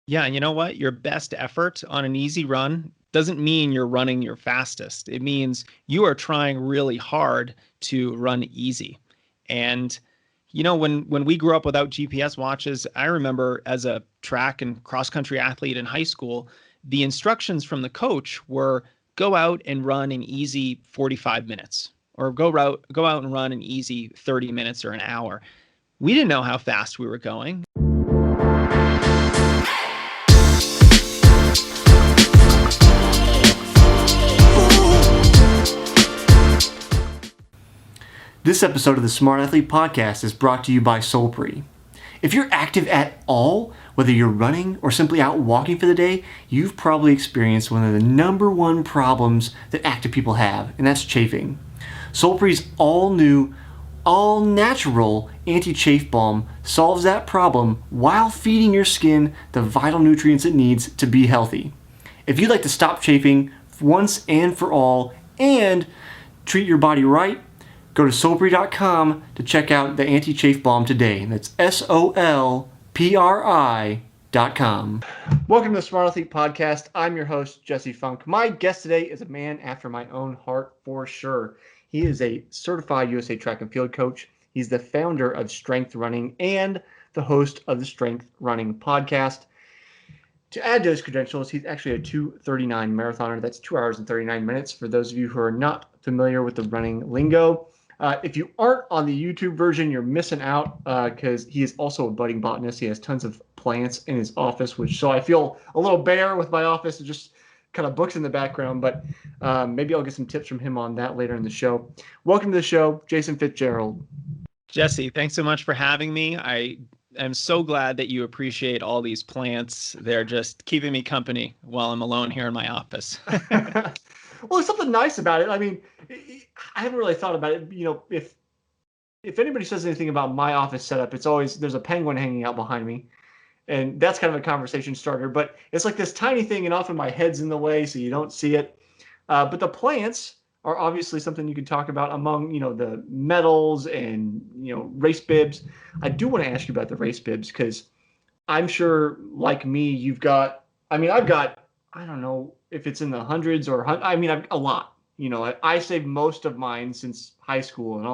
Yeah, and you know what? Your best effort on an easy run doesn't mean you're running your fastest. It means you are trying really hard to run easy. And when we grew up without GPS watches, I remember as a track and cross country athlete in high school, the instructions from the coach were go out and run an easy 45 minutes or go out and run an easy 30 minutes or an hour. We didn't know how fast we were going. This episode of the Smart Athlete Podcast is brought to you by Solpre. If you're active at all, whether you're running or simply out walking for the day, you've probably experienced one of the number one problems that active people have, and that's chafing. Solpre's all-new, all-natural anti-chafe balm solves that problem while feeding your skin the vital nutrients it needs to be healthy. If you'd like to stop chafing once and for all and treat your body right, go to Solpre.com to check out the anti-chafe balm today. That's SOLPRI.com. Welcome to the Smart Athlete Podcast. I'm your host, Jesse Funk. My guest today is a man after my own heart for sure. He is a certified USA track and field coach. He's the founder of Strength Running and the host of the Strength Running podcast. To add to his credentials, he's actually a 2:39 marathoner. That's 2 hours and 39 minutes. For those of you who are not familiar with the running lingo, if you aren't on the YouTube version, you're missing out because he is also a budding botanist. He has tons of plants in his office, so I feel a little bare with my office and just kind of books in the background, but maybe I'll get some tips from him on that later in the show. Welcome to the show, Jason Fitzgerald. Jesse, thanks so much for having me. I'm so glad that you appreciate all these plants. They're just keeping me company while I'm alone here in my office. Well, there's something nice about it. I mean, I haven't really thought about it. You know, if anybody says anything about my office setup, it's always there's a penguin hanging out behind me. And that's kind of a conversation starter. But it's like this tiny thing, and often my head's in the way, so you don't see it. But the plants are obviously something you can talk about among, the medals and, race bibs. I do want to ask you about the race bibs because I'm sure, like me, I've got, I don't know if it's in the hundreds or, I've a lot. I saved most of mine since high school and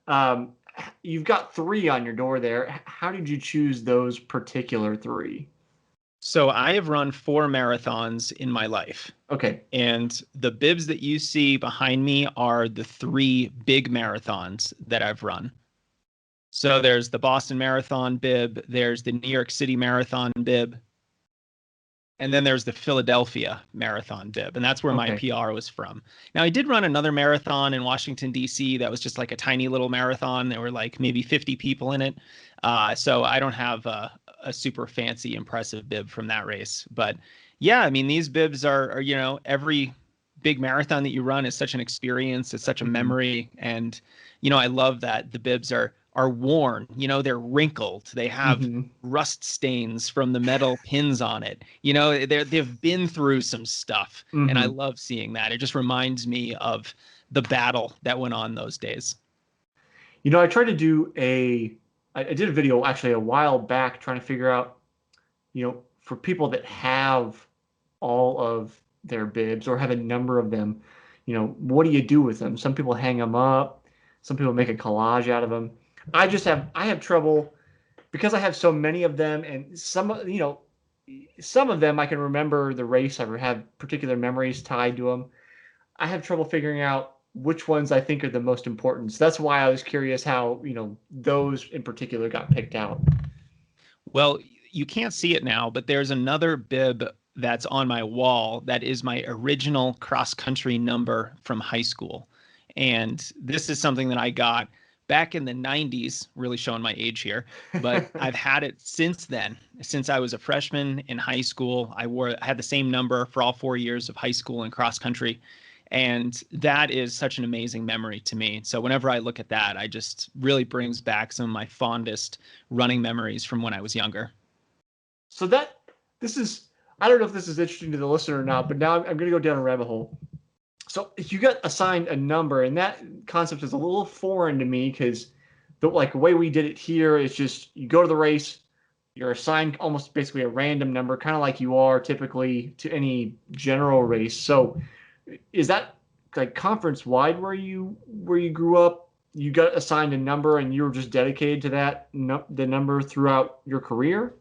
on. You've got 3 on your door there. How did you choose those particular 3? So I have run 4 marathons in my life. Okay. And the bibs that you see behind me are the 3 big marathons that I've run. So there's the Boston Marathon bib, there's the New York City Marathon bib, and then there's the Philadelphia Marathon bib, and that's where my PR was from. Now, I did run another marathon in Washington, D.C. that was just like a tiny little marathon. There were like maybe 50 people in it. So I don't have a super fancy, impressive bib from that race. But yeah, I mean, these bibs are every big marathon that you run is such an experience. It's such a memory. And, I love that the bibs are worn, they're wrinkled. They have rust stains from the metal pins on it. They've been through some stuff. And I love seeing that. It just reminds me of the battle that went on those days. I tried to do I did a video actually a while back trying to figure out, for people that have all of their bibs or have a number of them, what do you do with them? Some people hang them up. Some people make a collage out of them. I have trouble because I have so many of them, and some of them I can remember the race. I have particular memories tied to them. I have trouble figuring out which ones I think are the most important. So that's why I was curious how, those in particular got picked out. Well, you can't see it now, but there's another bib that's on my wall that is my original cross-country number from high school. And this is something that I got back in the 90s, really showing my age here, but I've had it since then. Since I was a freshman in high school, I had the same number for all 4 years of high school and cross-country. And that is such an amazing memory to me. So whenever I look at that, I just really brings back some of my fondest running memories from when I was younger. So I don't know if this is interesting to the listener or not, but now I'm going to go down a rabbit hole. So you got assigned a number, and that concept is a little foreign to me because the way we did it here is just you go to the race, you're assigned almost basically a random number, kind of like you are typically to any general race. So is that like conference wide where you grew up? You got assigned a number and you were just dedicated to that the number throughout your career?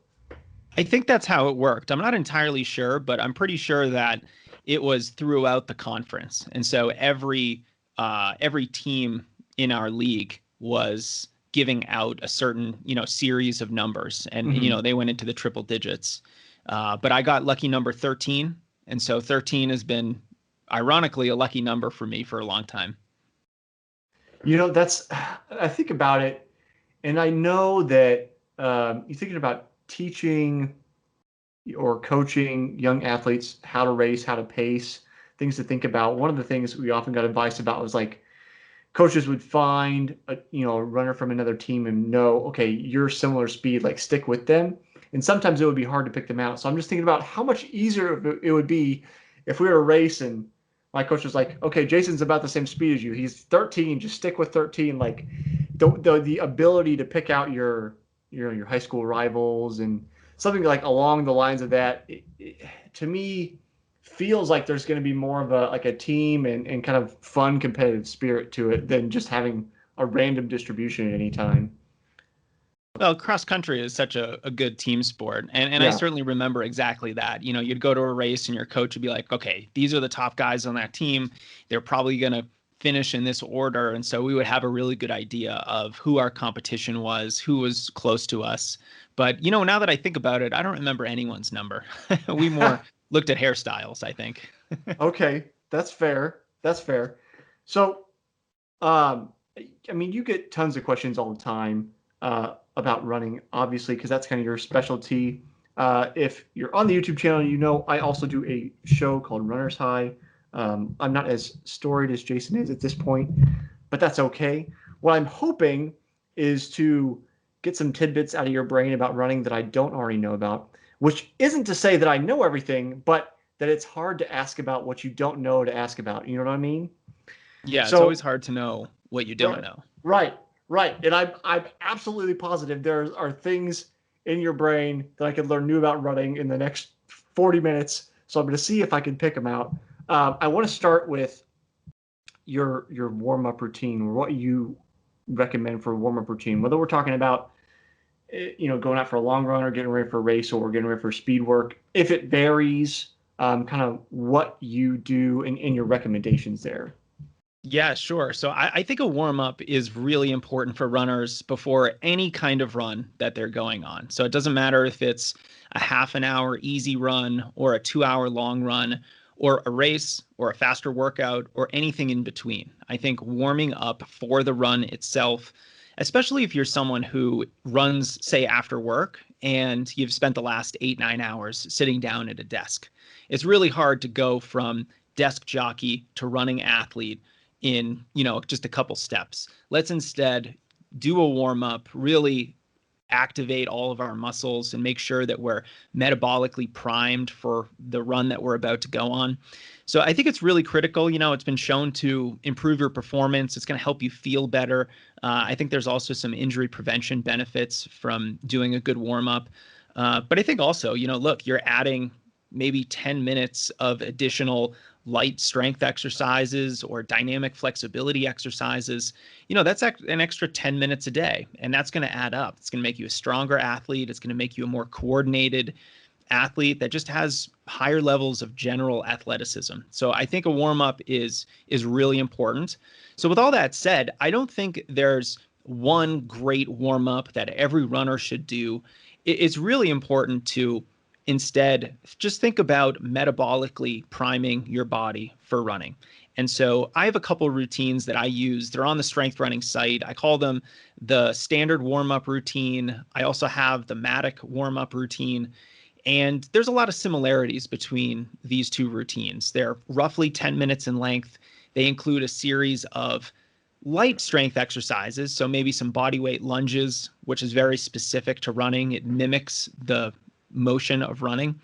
I think that's how it worked. I'm not entirely sure, but I'm pretty sure that it was throughout the conference. And so every team in our league was giving out a certain, series of numbers, and Hmm. they went into the triple digits. But I got lucky number 13, and so 13 has been ironically a lucky number for me for a long time. That's I think about it, and I know that you're thinking about teaching or coaching young athletes how to race, how to pace, things to think about. One of the things we often got advice about was like coaches would find a runner from another team and know, okay, you're similar speed, like stick with them. And sometimes it would be hard to pick them out. So I'm just thinking about how much easier it would be if we were a race and my coach was like, okay, Jason's about the same speed as you. He's 13. Just stick with 13. Like the ability to pick out your high school rivals and something like along the lines of that, to me feels like there's going to be more of a team and kind of fun competitive spirit to it than just having a random distribution at any time. Well, cross country is such a good team sport. And I Yeah. certainly remember exactly that. You'd go to a race and your coach would be like, okay, these are the top guys on that team. They're probably going to finish in this order. And so we would have a really good idea of who our competition was, who was close to us. But, now that I think about it, I don't remember anyone's number. We more looked at hairstyles, I think. Okay, that's fair. That's fair. So, um, I mean, you get tons of questions all the time about running, obviously, because that's kind of your specialty. If you're on the YouTube channel, I also do a show called Runner's High. I'm not as storied as Jason is at this point, but that's okay. What I'm hoping is to get some tidbits out of your brain about running that I don't already know about, which isn't to say that I know everything, but that it's hard to ask about what you don't know to ask about. You know what I mean? Yeah, it's always So, hard to know what you don't right, know. right, right. And I'm absolutely positive there are things in your brain that I could learn new about running in the next 40 minutes. So I'm going to see if I can pick them out. I want to start with your warm up routine, or what you recommend for a warm up routine. Whether we're talking about going out for a long run or getting ready for a race or getting ready for speed work. If it varies, kind of what you do and your recommendations there. Yeah, sure. So I think a warm up is really important for runners before any kind of run that they're going on. So it doesn't matter if it's a half an hour easy run or a 2 hour long run or a race or a faster workout or anything in between. I think warming up for the run itself, especially if you're someone who runs, say, after work and you've spent the last 8, 9 hours sitting down at a desk, it's really hard to go from desk jockey to running athlete in just a couple steps. Let's instead do a warm up, really activate all of our muscles and make sure that we're metabolically primed for the run that we're about to go on. So I think it's really critical. It's been shown to improve your performance. It's going to help you feel better. I think there's also some injury prevention benefits from doing a good warm up. But I think also, look, you're adding maybe 10 minutes of additional light strength exercises or dynamic flexibility exercises. That's an extra 10 minutes a day, and that's going to add up. It's going to make you a stronger athlete. It's going to make you a more coordinated athlete that just has higher levels of general athleticism. So I think a warm up is really important. So with all that said, I don't think there's one great warm up that every runner should do. It's really important to instead just think about metabolically priming your body for running. And so I have a couple of routines that I use. They're on the Strength Running site. I call them the standard warm-up routine. I also have the Matic warm-up routine. And there's a lot of similarities between these two routines. They're roughly 10 minutes in length. They include a series of light strength exercises. So maybe some body weight lunges, which is very specific to running. It mimics the motion of running,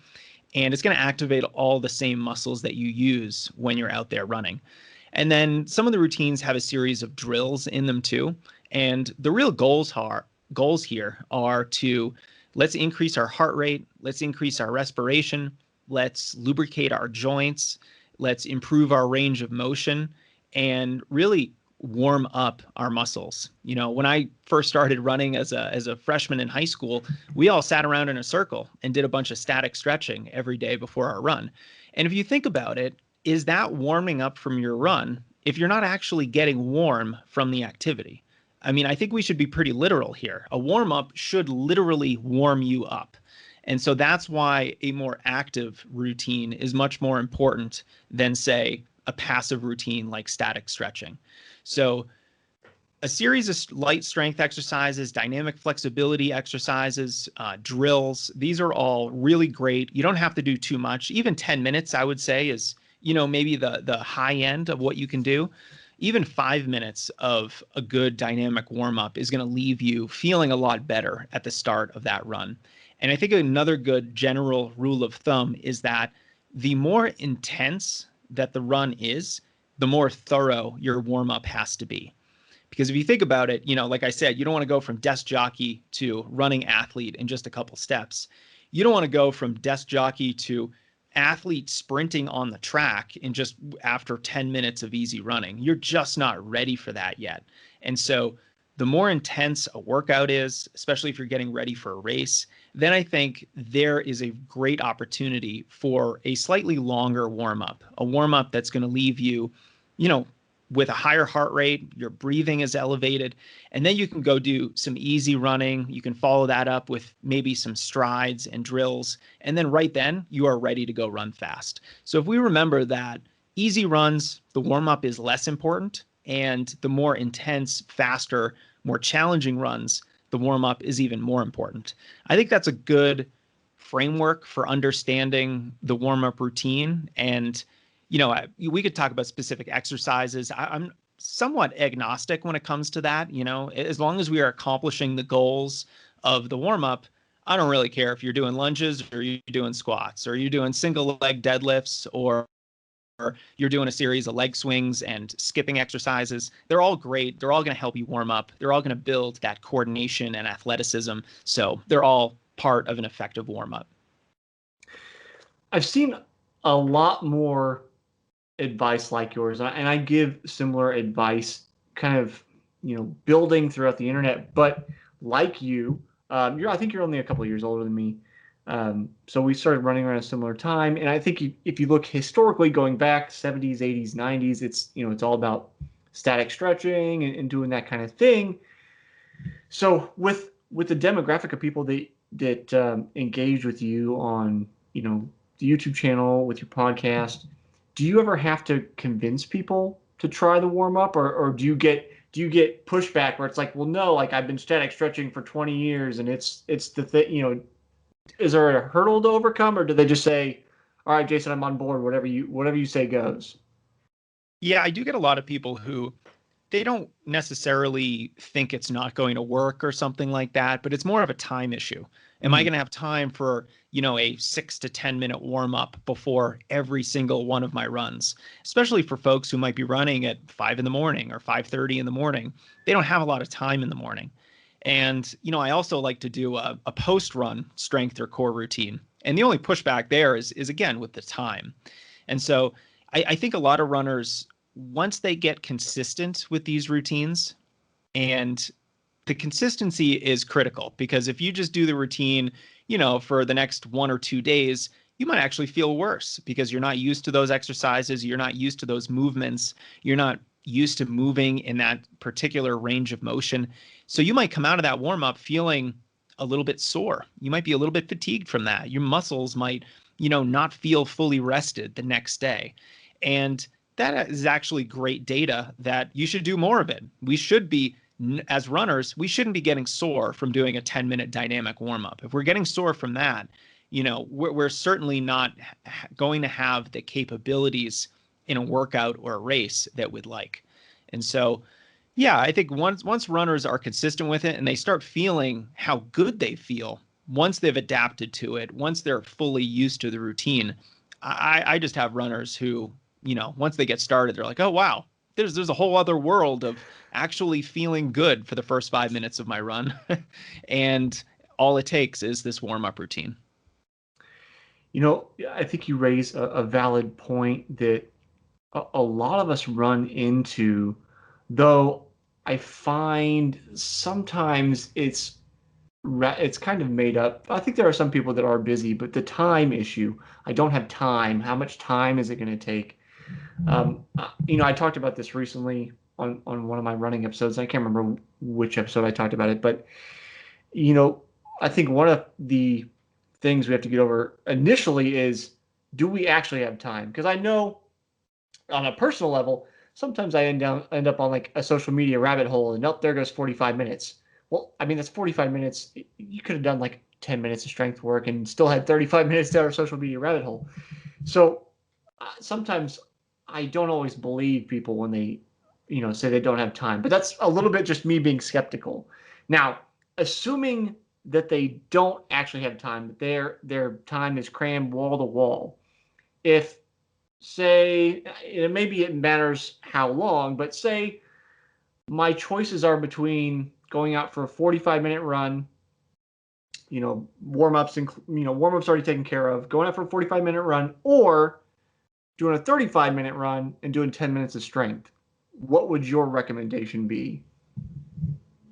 and it's going to activate all the same muscles that you use when you're out there running. And then some of the routines have a series of drills in them too. And the real goals here are to let's increase our heart rate. Let's increase our respiration. Let's lubricate our joints. Let's improve our range of motion and really warm up our muscles. You know, when I first started running as a freshman in high school, we all sat around in a circle and did a bunch of static stretching every day before our run. And if you think about it, is that warming up from your run if you're not actually getting warm from the activity? I mean, I think we should be pretty literal here. A warm up should literally warm you up. And so that's why a more active routine is much more important than, say, a passive routine like static stretching. So a series of light strength exercises, dynamic flexibility exercises, drills, these are all really great. You don't have to do too much. Even 10 minutes, I would say, is, you know, maybe the high end of what you can do. Even 5 minutes of a good dynamic warm-up is going to leave you feeling a lot better at the start of that run. And I think another good general rule of thumb is that the more intense that the run is, the more thorough your warm-up has to be. Because if you think about it, you know, like I said, you don't want to go from desk jockey to running athlete in just a couple steps. You don't want to go from desk jockey to athlete sprinting on the track in just after 10 minutes of easy running. You're just not ready for that yet. And so the more intense a workout is, especially if you're getting ready for a race, then I think there is a great opportunity for a slightly longer warm-up, a warm-up that's going to leave you, you know, with a higher heart rate, your breathing is elevated, and then you can go do some easy running. You can follow that up with maybe some strides and drills, and then right then you are ready to go run fast. So if we remember that easy runs, the warm-up is less important, and the more intense, faster, more challenging runs, the warm-up is even more important. I think that's a good framework for understanding the warm-up routine. And you know, we could talk about specific exercises. I'm somewhat agnostic when it comes to that. You know, as long as we are accomplishing the goals of the warm up, I don't really care if you're doing lunges or you're doing squats or you're doing single leg deadlifts or you're doing a series of leg swings and skipping exercises. They're all great. They're all going to help you warm up. They're all going to build that coordination and athleticism. So they're all part of an effective warm up. I've seen a lot more advice like yours, and I give similar advice, kind of, you know, building throughout the internet. But like you, I think you're only a couple of years older than me, so we started running around a similar time. And I think if you look historically, going back 70s, 80s, 90s, it's, you know, it's all about static stretching and doing that kind of thing. So with the demographic of people that engage with you on, you know, the YouTube channel, with your podcast, do you ever have to convince people to try the warm up, or do you get pushback where it's like, well, no, like I've been static stretching for 20 years and it's the thing, you know, is there a hurdle to overcome, or do they just say, all right, Jason, I'm on board, whatever you say goes? Yeah, I do get a lot of people who they don't necessarily think it's not going to work or something like that, but it's more of a time issue. Am I going to have time for, you know, a 6 to 10 minute warm up before every single one of my runs? Especially for folks who might be running at 5 in the morning or 5:30 in the morning. They don't have a lot of time in the morning. And, you know, I also like to do a post run strength or core routine. And the only pushback there is again with the time. And so I think a lot of runners, once they get consistent with these routines, and the consistency is critical, because if you just do the routine, you know, for the next 1 or 2 days, you might actually feel worse because you're not used to those exercises. You're not used to those movements. You're not used to moving in that particular range of motion. So you might come out of that warm up feeling a little bit sore. You might be a little bit fatigued from that. Your muscles might, you know, not feel fully rested the next day. And that is actually great data that you should do more of it. We should be, as runners, we shouldn't be getting sore from doing a 10-minute dynamic warm-up. If we're getting sore from that, you know, we're certainly not going to have the capabilities in a workout or a race that we'd like. And so, yeah, I think once runners are consistent with it and they start feeling how good they feel, once they've adapted to it, once they're fully used to the routine, I just have runners who, you know, once they get started, they're like, oh, wow, there's a whole other world of actually feeling good for the first 5 minutes of my run. And all it takes is this warm-up routine. I think you raise a valid point that a lot of us run into, though I find sometimes it's kind of made up. I think there are some people that are busy, but the time issue, I don't have time. How much time is it going to take? I talked about this recently on one of my running episodes. I can't remember which episode I talked about it, but you know, I think one of the things we have to get over initially is, do we actually have time? Because I know on a personal level, sometimes I end up on like a social media rabbit hole, and there goes 45 minutes. Well, I mean, that's 45 minutes. You could have done like 10 minutes of strength work and still had 35 minutes down a social media rabbit hole. So sometimes I don't always believe people when they, say they don't have time. But that's a little bit just me being skeptical. Now, assuming that they don't actually have time, that their time is crammed wall to wall. If say, maybe it matters how long, but say my choices are between going out for a 45-minute run, warm-ups and warm-ups already taken care of, going out for a 45-minute run, or doing a 35-minute run and doing 10 minutes of strength. What would your recommendation be?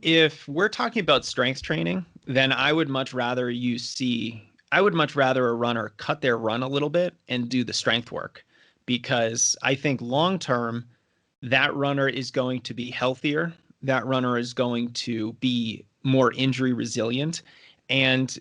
If we're talking about strength training, then I would much rather a runner cut their run a little bit and do the strength work, because I think long term, that runner is going to be healthier. That runner is going to be more injury resilient. And,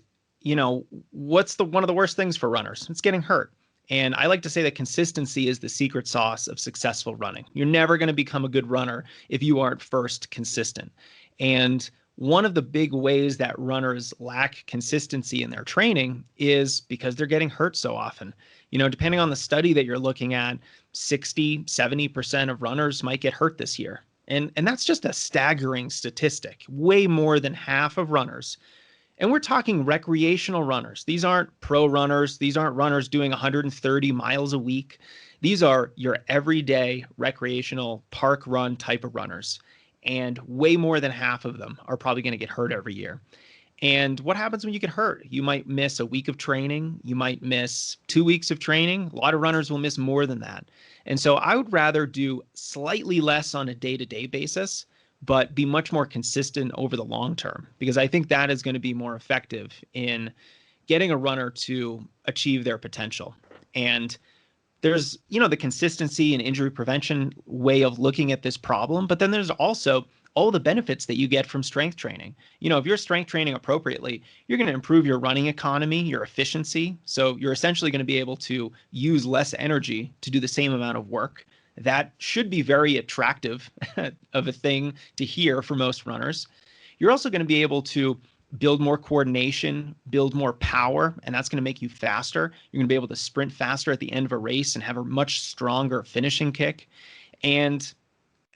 what's one of the worst things for runners? It's getting hurt. And I like to say that consistency is the secret sauce of successful running. You're never going to become a good runner if you aren't first consistent. And one of the big ways that runners lack consistency in their training is because they're getting hurt so often. Depending on the study that you're looking at, 60, 70% of runners might get hurt this year. And that's just a staggering statistic. Way more than half of runners. And we're talking recreational runners. These aren't pro runners. These aren't runners doing 130 miles a week. These are your everyday recreational park run type of runners. And way more than half of them are probably going to get hurt every year. And what happens when you get hurt? You might miss a week of training. You might miss 2 weeks of training. A lot of runners will miss more than that. And so I would rather do slightly less on a day-to-day basis, but be much more consistent over the long term, because I think that is going to be more effective in getting a runner to achieve their potential. And there's, the consistency and injury prevention way of looking at this problem, but then there's also all the benefits that you get from strength training. If you're strength training appropriately, you're going to improve your running economy, your efficiency. So you're essentially going to be able to use less energy to do the same amount of work. That should be very attractive of a thing to hear for most runners. You're also going to be able to build more coordination, build more power, and that's going to make you faster. You're going to be able to sprint faster at the end of a race and have a much stronger finishing kick. And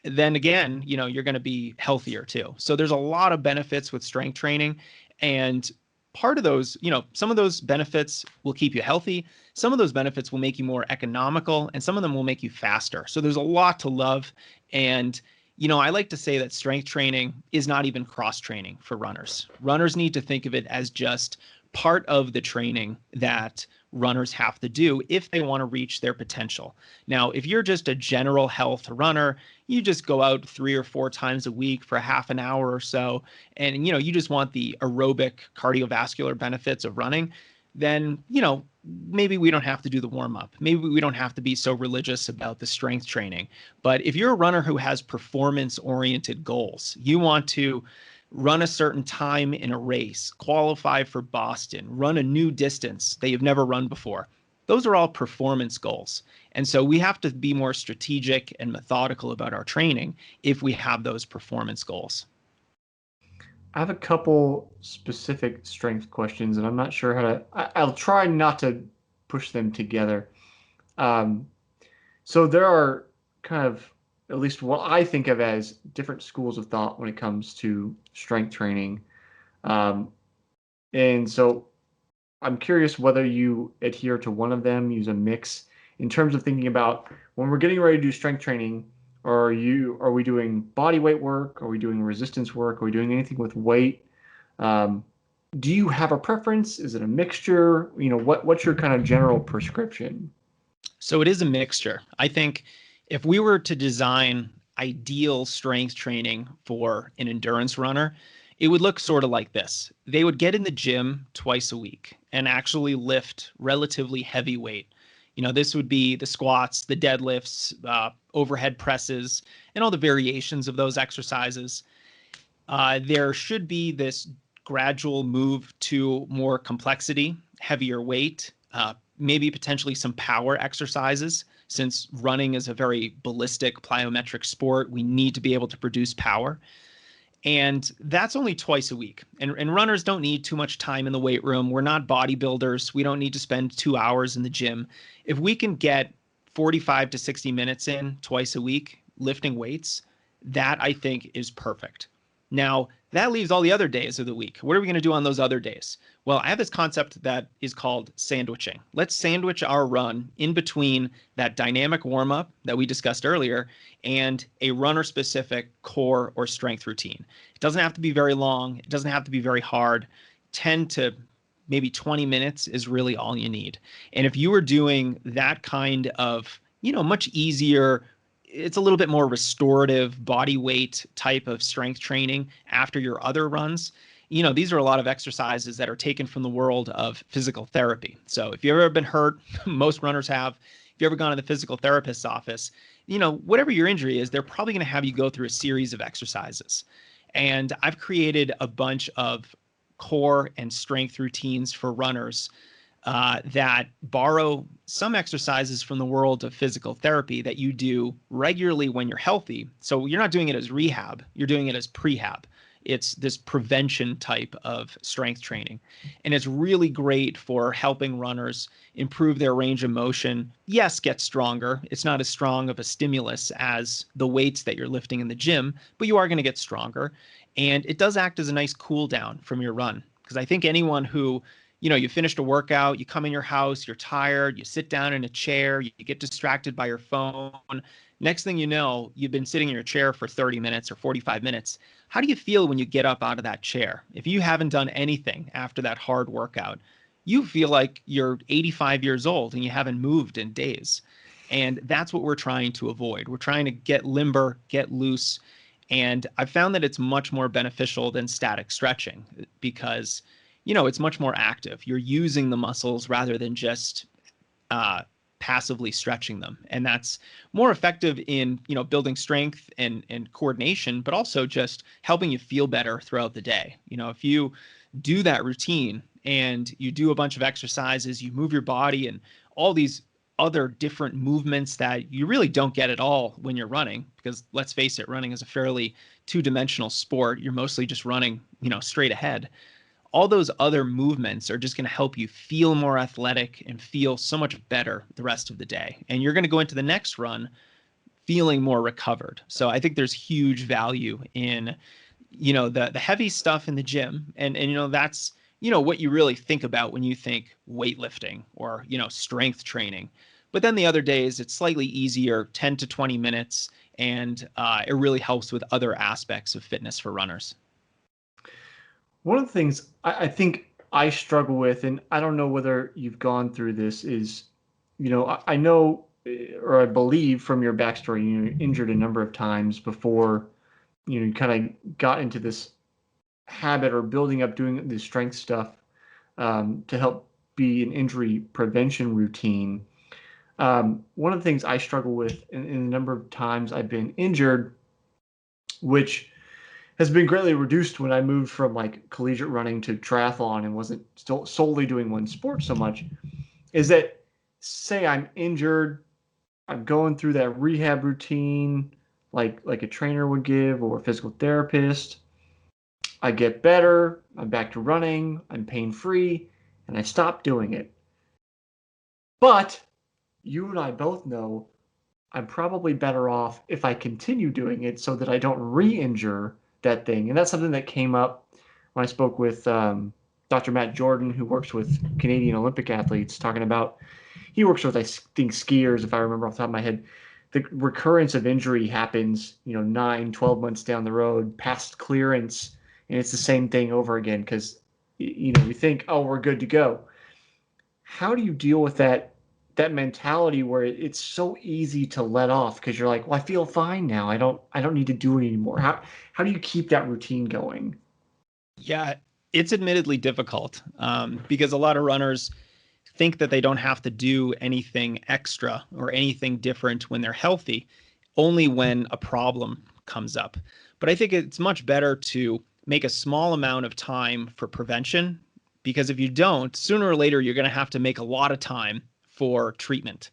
then again, you're going to be healthier too. So there's a lot of benefits with strength training, and part of those, some of those benefits will keep you healthy. Some of those benefits will make you more economical, and some of them will make you faster. So there's a lot to love. And, I like to say that strength training is not even cross training for runners. Runners need to think of it as just part of the training that runners have to do if they want to reach their potential. Now, if you're just a general health runner, you just go out 3 or 4 times a week for half an hour or so, and you just want the aerobic cardiovascular benefits of running, then maybe we don't have to do the warm-up. Maybe we don't have to be so religious about the strength training. But if you're a runner who has performance-oriented goals, you want to run a certain time in a race, qualify for Boston, run a new distance that you've never run before. Those are all performance goals. And so we have to be more strategic and methodical about our training if we have those performance goals. I have a couple specific strength questions, and I'm not sure how to. I'll try not to push them together. So there are kind of, at least what I think of as, different schools of thought when it comes to strength training. And so I'm curious whether you adhere to one of them, use a mix in terms of thinking about when we're getting ready to do strength training. Are we doing body weight work? Are we doing resistance work? Are we doing anything with weight? Do you have a preference? Is it a mixture? What's your kind of general prescription? So it is a mixture. I think if we were to design ideal strength training for an endurance runner, it would look sort of like this. They would get in the gym twice a week and actually lift relatively heavy weight. This would be the squats, the deadlifts, overhead presses, and all the variations of those exercises. There should be this gradual move to more complexity, heavier weight, maybe potentially some power exercises. Since running is a very ballistic plyometric sport, we need to be able to produce power. And that's only twice a week. And runners don't need too much time in the weight room. We're not bodybuilders. We don't need to spend 2 hours in the gym. If we can get 45 to 60 minutes in twice a week lifting weights, that I think is perfect. Now, that leaves all the other days of the week. What are we going to do on those other days? Well, I have this concept that is called sandwiching. Let's sandwich our run in between that dynamic warm up that we discussed earlier and a runner specific core or strength routine. It doesn't have to be very long, it doesn't have to be very hard. 10 to maybe 20 minutes is really all you need. And if you were doing that kind of, much easier, it's a little bit more restorative body weight type of strength training after your other runs. These are a lot of exercises that are taken from the world of physical therapy. So if you've ever been hurt, most runners have. If you've ever gone to the physical therapist's office, whatever your injury is, they're probably going to have you go through a series of exercises. And I've created a bunch of core and strength routines for runners that borrow some exercises from the world of physical therapy that you do regularly when you're healthy. So you're not doing it as rehab, you're doing it as prehab. It's this prevention type of strength training. And it's really great for helping runners improve their range of motion. Yes, get stronger. It's not as strong of a stimulus as the weights that you're lifting in the gym, but you are going to get stronger. And it does act as a nice cool down from your run. Because I think anyone who you finished a workout, you come in your house, you're tired, you sit down in a chair, you get distracted by your phone. Next thing you know, you've been sitting in your chair for 30 minutes or 45 minutes. How do you feel when you get up out of that chair? If you haven't done anything after that hard workout, you feel like you're 85 years old and you haven't moved in days. And that's what we're trying to avoid. We're trying to get limber, get loose. And I've found that it's much more beneficial than static stretching because it's much more active. You're using the muscles rather than just passively stretching them. And that's more effective in, building strength and coordination, but also just helping you feel better throughout the day. If you do that routine and you do a bunch of exercises, you move your body and all these other different movements that you really don't get at all when you're running, because let's face it, running is a fairly two-dimensional sport. You're mostly just running, straight ahead. All those other movements are just going to help you feel more athletic and feel so much better the rest of the day. And you're going to go into the next run feeling more recovered. So I think there's huge value in, the heavy stuff in the gym. And that's, what you really think about when you think weightlifting or, strength training. But then the other days, it's slightly easier, 10 to 20 minutes. And it really helps with other aspects of fitness for runners. One of the things I think I struggle with, and I don't know whether you've gone through this, is, I know or I believe from your backstory, you're injured a number of times before, you kind of got into this habit or building up doing this strength stuff to help be an injury prevention routine. One of the things I struggle with in the number of times I've been injured, which has been greatly reduced when I moved from like collegiate running to triathlon and wasn't still solely doing one sport so much, is that say I'm injured, I'm going through that rehab routine like a trainer would give or a physical therapist. I get better, I'm back to running, I'm pain free, and I stop doing it. But you and I both know I'm probably better off if I continue doing it so that I don't re-injure that thing. And that's something that came up when I spoke with Dr. Matt Jordan, who works with Canadian Olympic athletes, talking about, he works with, I think, skiers, if I remember off the top of my head. The recurrence of injury happens, 9, 12 months down the road, past clearance, and it's the same thing over again because We think, oh, we're good to go. How do you deal with that mentality where it's so easy to let off because you're like, well, I feel fine now. I don't need to do it anymore. How do you keep that routine going? Yeah, it's admittedly difficult because a lot of runners think that they don't have to do anything extra or anything different when they're healthy, only when a problem comes up. But I think it's much better to make a small amount of time for prevention because if you don't, sooner or later, you're going to have to make a lot of time for treatment.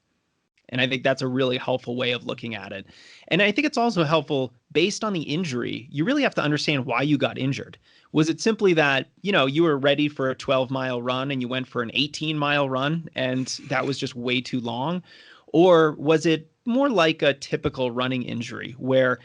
And I think that's a really helpful way of looking at it. And I think it's also helpful based on the injury. You really have to understand why you got injured. Was it simply that, you were ready for a 12-mile run and you went for an 18-mile run and that was just way too long? Or was it more like a typical running injury where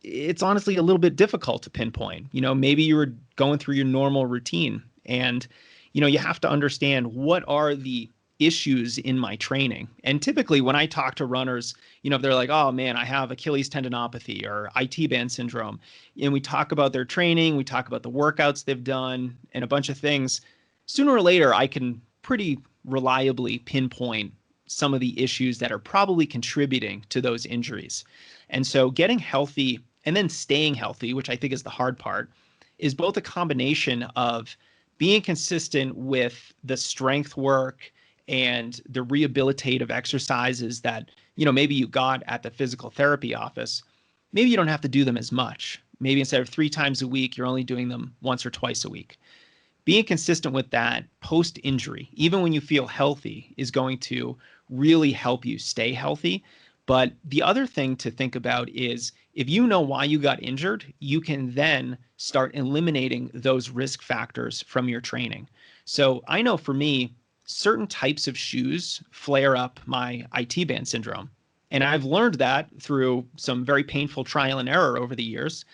it's honestly a little bit difficult to pinpoint? Maybe you were going through your normal routine and, you have to understand what are the issues in my training. And typically when I talk to runners, if they're like, oh man, I have Achilles tendinopathy or IT band syndrome, and we talk about their training, we talk about the workouts they've done and a bunch of things, sooner or later, I can pretty reliably pinpoint some of the issues that are probably contributing to those injuries. And so getting healthy and then staying healthy, which I think is the hard part, is both a combination of being consistent with the strength work and the rehabilitative exercises that, maybe you got at the physical therapy office. Maybe you don't have to do them as much. Maybe instead of 3 times a week, you're only doing them once or twice a week. Being consistent with that post injury, even when you feel healthy, is going to really help you stay healthy. But the other thing to think about is if you know why you got injured, you can then start eliminating those risk factors from your training. So I know for me, certain types of shoes flare up my IT band syndrome. And I've learned that through some very painful trial and error over the years.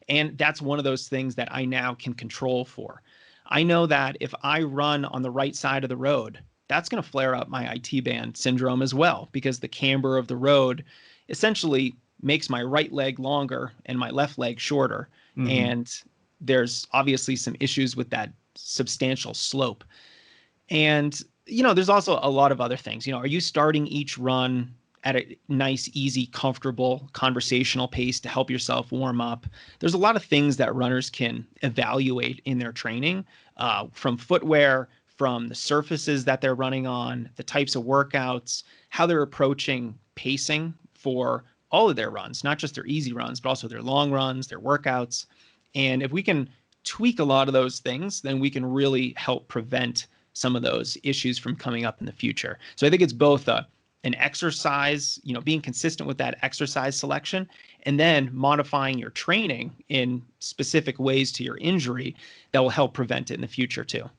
And that's one of those things that I now can control for. I know that if I run on the right side of the road, that's going to flare up my IT band syndrome as well, because the camber of the road essentially makes my right leg longer and my left leg shorter. Mm-hmm. And there's obviously some issues with that substantial slope. And, there's also a lot of other things. Are you starting each run at a nice, easy, comfortable, conversational pace to help yourself warm up? There's a lot of things that runners can evaluate in their training, from footwear, from the surfaces that they're running on, the types of workouts, how they're approaching pacing for all of their runs, not just their easy runs, but also their long runs, their workouts. And if we can tweak a lot of those things, then we can really help prevent some of those issues from coming up in the future. So I think it's both an exercise, being consistent with that exercise selection, and then modifying your training in specific ways to your injury that will help prevent it in the future too.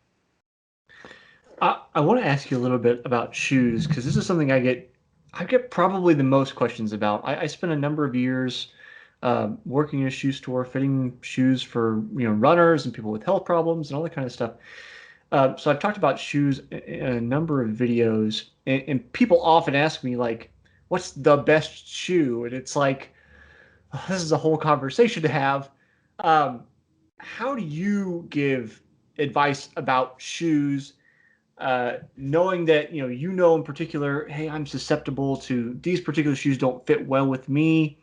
I want to ask you a little bit about shoes because this is something I get probably the most questions about. I spent a number of years working in a shoe store, fitting shoes for runners and people with health problems and all that kind of stuff. So I've talked about shoes in a number of videos, and people often ask me like, "What's the best shoe?" And it's like, oh, this is a whole conversation to have. Um, how do you give advice about shoes, knowing that in particular, hey, I'm susceptible to these particular shoes don't fit well with me.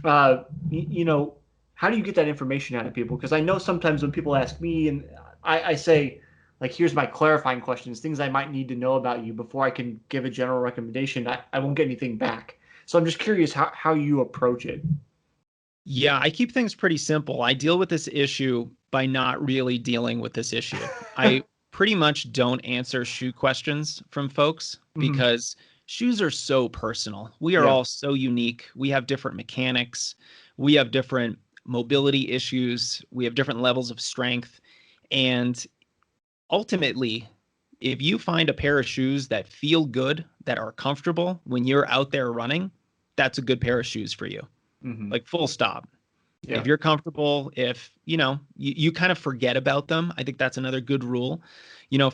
Uh, how do you get that information out of people? Because I know sometimes when people ask me and I say, like, here's my clarifying questions, things I might need to know about you before I can give a general recommendation, I won't get anything back. So I'm just curious how you approach it. Yeah, I keep things pretty simple. I deal with this issue by not really dealing with this issue. I pretty much don't answer shoe questions from folks Hmm. because shoes are so personal. We are Yeah. all so unique. We have different mechanics, we have different mobility issues, we have different levels of strength. And ultimately, if you find a pair of shoes that feel good, that are comfortable when you're out there running, that's a good pair of shoes for you. Hmm. Like full stop. If Yeah. you're comfortable, if you kind of forget about them, I think that's another good rule.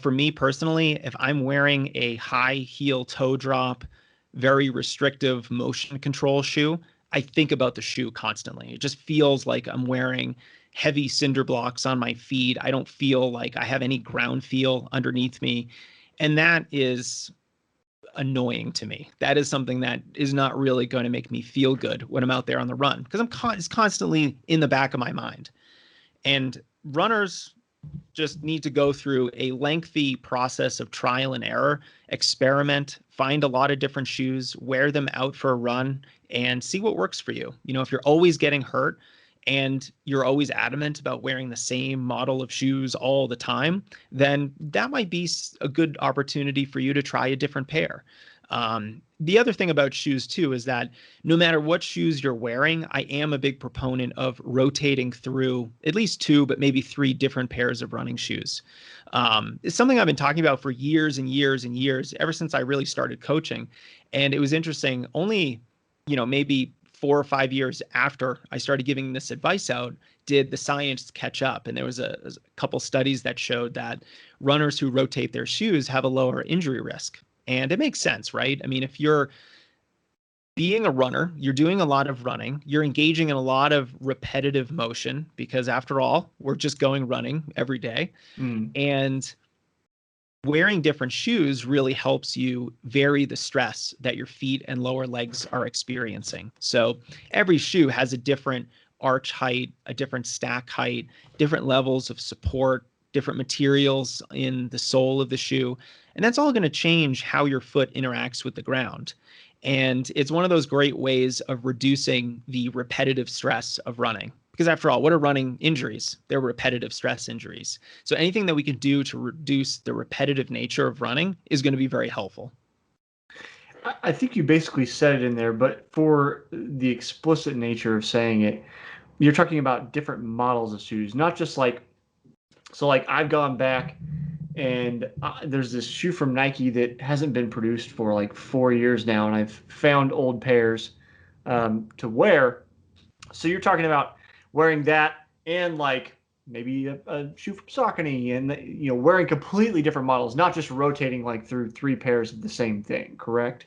For me personally, if I'm wearing a high heel toe drop, very restrictive motion control shoe, I think about the shoe constantly. It just feels like I'm wearing heavy cinder blocks on my feet. I don't feel like I have any ground feel underneath me. And that is annoying to me. That is something that is not really going to make me feel good when I'm out there on the run, because it's constantly in the back of my mind. And runners just need to go through a lengthy process of trial and error, experiment, find a lot of different shoes, wear them out for a run, and see what works for you. You know, if you're always getting hurt and you're always adamant about wearing the same model of shoes all the time, then that might be a good opportunity for you to try a different pair. The other thing about shoes too is that no matter what shoes you're wearing, I am a big proponent of rotating through at least two, but maybe three different pairs of running shoes. It's something I've been talking about for years and years and years, ever since I really started coaching. And it was interesting, only, maybe 4 or 5 years after I started giving this advice out, did the science catch up. And there was a couple studies that showed that runners who rotate their shoes have a lower injury risk. And it makes sense, right? I mean, if you're being a runner, you're doing a lot of running, you're engaging in a lot of repetitive motion, because after all, we're just going running every day. And wearing different shoes really helps you vary the stress that your feet and lower legs are experiencing. So every shoe has a different arch height, a different stack height, different levels of support, different materials in the sole of the shoe. And that's all going to change how your foot interacts with the ground. And it's one of those great ways of reducing the repetitive stress of running. Because after all, what are running injuries? They're repetitive stress injuries. So anything that we can do to reduce the repetitive nature of running is going to be very helpful. I think you basically said it in there, but for the explicit nature of saying it, you're talking about different models of shoes, not just like I've gone back and there's this shoe from Nike that hasn't been produced for like 4 years now, and I've found old pairs to wear. So you're talking about wearing that and like maybe a shoe from Saucony, and wearing completely different models, not just rotating like through three pairs of the same thing, correct?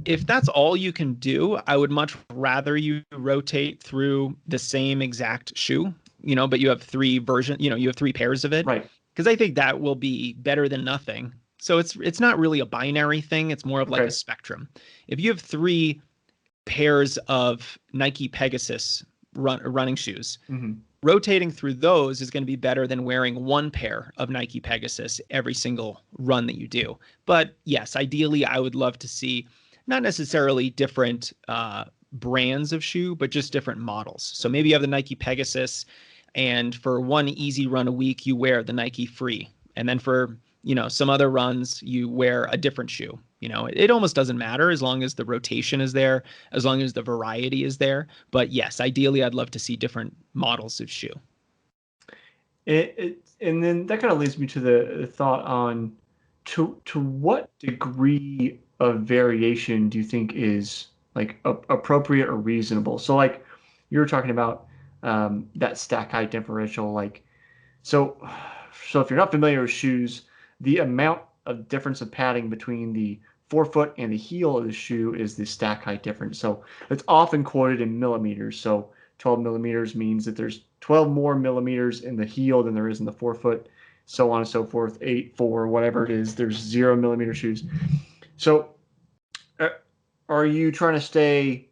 If that's all you can do, I would much rather you rotate through the same exact shoe, but you have three versions, you have three pairs of it. Right. Because I think that will be better than nothing. So it's not really a binary thing. It's more of like a spectrum. If you have three pairs of Nike Pegasus running shoes, rotating through those is going to be better than wearing one pair of Nike Pegasus every single run that you do. But yes, ideally, I would love to see not necessarily different brands of shoe, but just different models. So maybe you have the Nike Pegasus, and for one easy run a week, you wear the Nike Free. And then for, some other runs, you wear a different shoe. It almost doesn't matter as long as the rotation is there, as long as the variety is there. But yes, ideally, I'd love to see different models of shoe. And then that kind of leads me to the thought on to what degree of variation do you think is like appropriate or reasonable? So like you were talking about that stack height differential, like so if you're not familiar with shoes, the amount of difference of padding between the forefoot and the heel of the shoe is the stack height difference. So it's often quoted in millimeters. So 12 millimeters means that there's 12 more millimeters in the heel than there is in the forefoot, so on and so forth. 8, 4, whatever it is, there's 0 millimeter shoes. So are you trying to stay,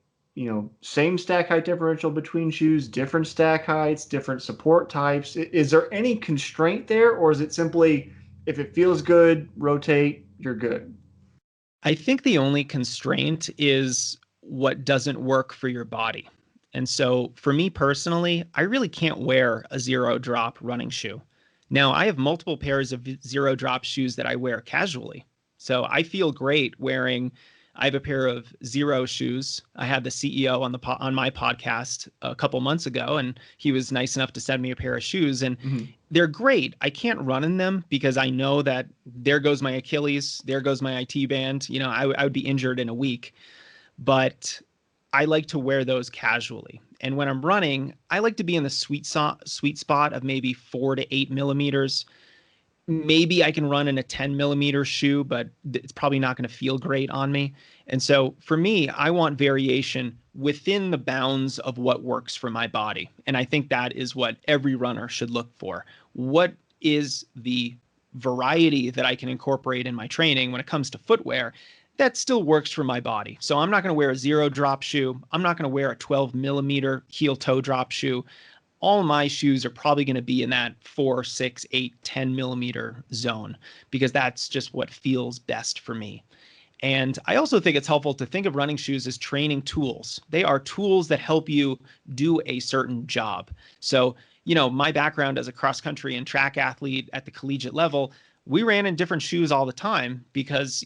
same stack height differential between shoes, different stack heights, different support types? Is there any constraint there, or is it simply if it feels good, rotate, you're good? I think the only constraint is what doesn't work for your body. And so for me personally, I really can't wear a zero drop running shoe. Now, I have multiple pairs of zero drop shoes that I wear casually. So I feel great wearing. I have a pair of zero shoes. I had the CEO on my podcast a couple months ago, and he was nice enough to send me a pair of shoes, and they're great. I can't run in them because I know that there goes my Achilles, there goes my IT band. I would be injured in a week, but I like to wear those casually. And when I'm running, I like to be in the sweet spot of maybe 4 to 8 millimeters. Maybe I can run in a 10 millimeter shoe, but it's probably not going to feel great on me. And so for me, I want variation within the bounds of what works for my body. And I think that is what every runner should look for. What is the variety that I can incorporate in my training when it comes to footwear that still works for my body? So I'm not going to wear a 0 drop shoe. I'm not going to wear a 12 millimeter heel toe drop shoe. All my shoes are probably going to be in that 4, 6, 8, 10 millimeter zone, because that's just what feels best for me. And I also think it's helpful to think of running shoes as training tools. They are tools that help you do a certain job. So, my background as a cross country and track athlete at the collegiate level, we ran in different shoes all the time because,